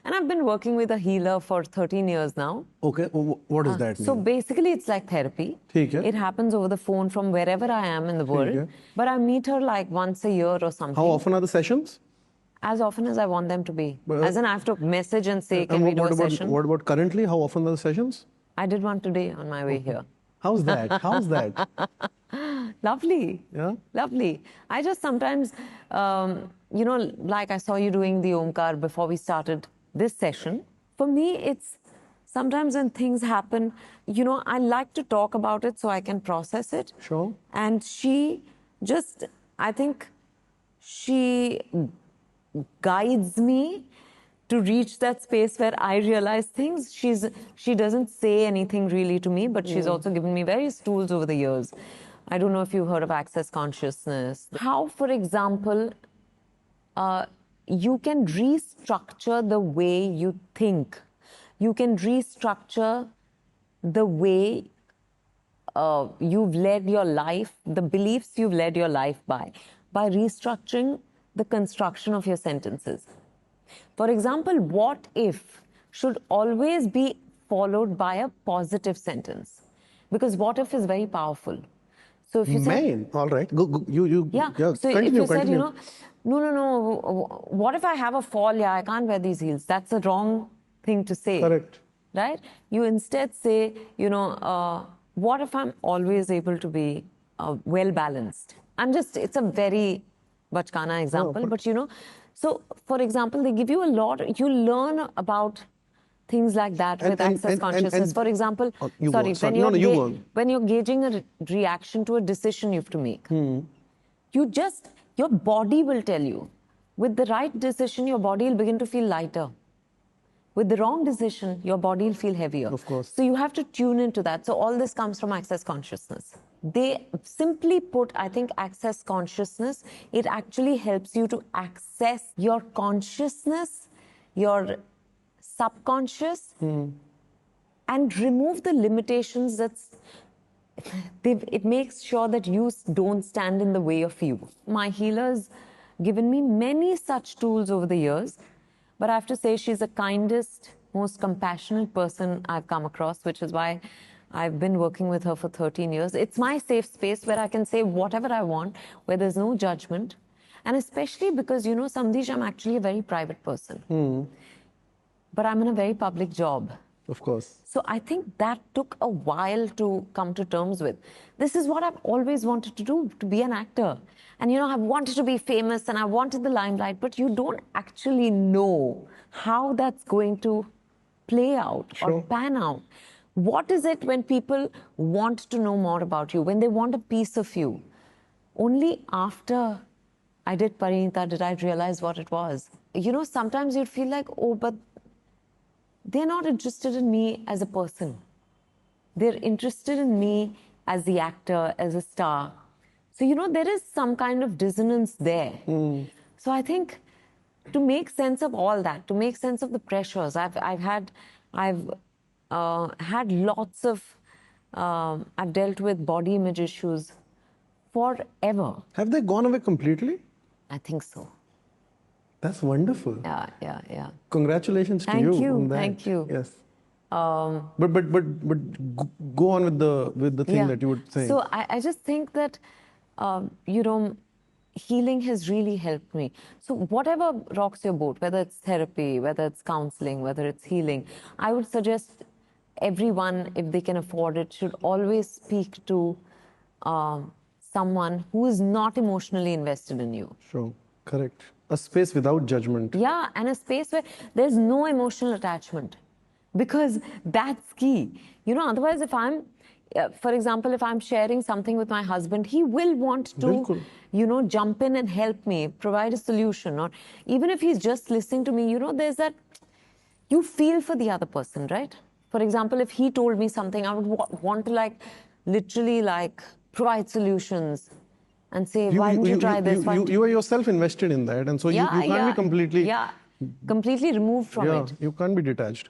And I've been working with a healer for 13 years now. Okay, what does that mean? So basically it's like therapy. ठीक है. It happens over the phone from wherever I am in the world. है. But I meet her like once a year or something. How often are the sessions? As often as I want them to be. But, as in I have to message and say, can we do a session? What about currently? How often are the sessions? I did one today on my way here. How's that? How's that? Lovely. Yeah? Lovely. I just sometimes, you know, like I saw you doing the Omkar before we started this session. For me, it's sometimes when things happen, you know, I like to talk about it so I can process it. Sure. And she just, I think she guides me to reach that space where I realize things. She doesn't say anything really to me, but she's also given me various tools over the years. I don't know if you've heard of access consciousness. How, for example, you can restructure the way you think. You can restructure the way you've led your life, the beliefs you've led your life by restructuring the construction of your sentences. For example, what if should always be followed by a positive sentence, because what if is very powerful. So if you say, all right, go, yeah. So continue, if you said, continue. you know, no, what if I have a fall? Yeah, I can't wear these heels. That's a wrong thing to say. Correct. Right? You instead say, you know, what if I'm always able to be well balanced? It's a very bachkana example, but you know, so for example, they give you a lot, you learn about things like that with access consciousness. For example, when you're gauging a reaction to a decision you have to make, your body will tell you. With the right decision, your body will begin to feel lighter. With the wrong decision, your body will feel heavier. Of course. So you have to tune into that. So all this comes from access consciousness. They simply put, I think access consciousness, it actually helps you to access your consciousness, your subconscious, and remove the limitations it makes sure that you don't stand in the way of you. My healer's given me many such tools over the years, but I have to say she's the kindest, most compassionate person I've come across, which is why I've been working with her for 13 years. It's my safe space where I can say whatever I want, where there's no judgment. And especially because, you know, Samdesh, I'm actually a very private person. But I'm in a very public job. Of course. So I think that took a while to come to terms with. This is what I've always wanted to do, to be an actor. And, you know, I've wanted to be famous and I wanted the limelight, but you don't actually know how that's going to play out or pan out. What is it when people want to know more about you, when they want a piece of you? Only after I did Parinita did I realize what it was. You know, sometimes you'd feel like, oh, but they're not interested in me as a person. They're interested in me as the actor, as a star. So, you know, there is some kind of dissonance there. So I think to make sense of all that, to make sense of the pressures, I've had lots of, I've dealt with body image issues forever. Have they gone away completely? I think so. That's wonderful. Yeah. Congratulations to you on that. Thank you. Yes. But go on with the thing that you would say. So I just think that, you know, healing has really helped me. So whatever rocks your boat, whether it's therapy, whether it's counseling, whether it's healing, I would suggest everyone, if they can afford it, should always speak to someone who is not emotionally invested in you. Sure, correct. A space without judgment. Yeah, and a space where there's no emotional attachment. Because that's key. You know, otherwise if I'm, for example, if I'm sharing something with my husband, he will want to, you know, jump in and help me, provide a solution. Or even if he's just listening to me, you know, there's that, you feel for the other person, right? For example, if he told me something, I would want to literally provide solutions and say, why don't you try this? You are yourself invested in that, and so you can't be completely... completely removed from it. You can't be detached.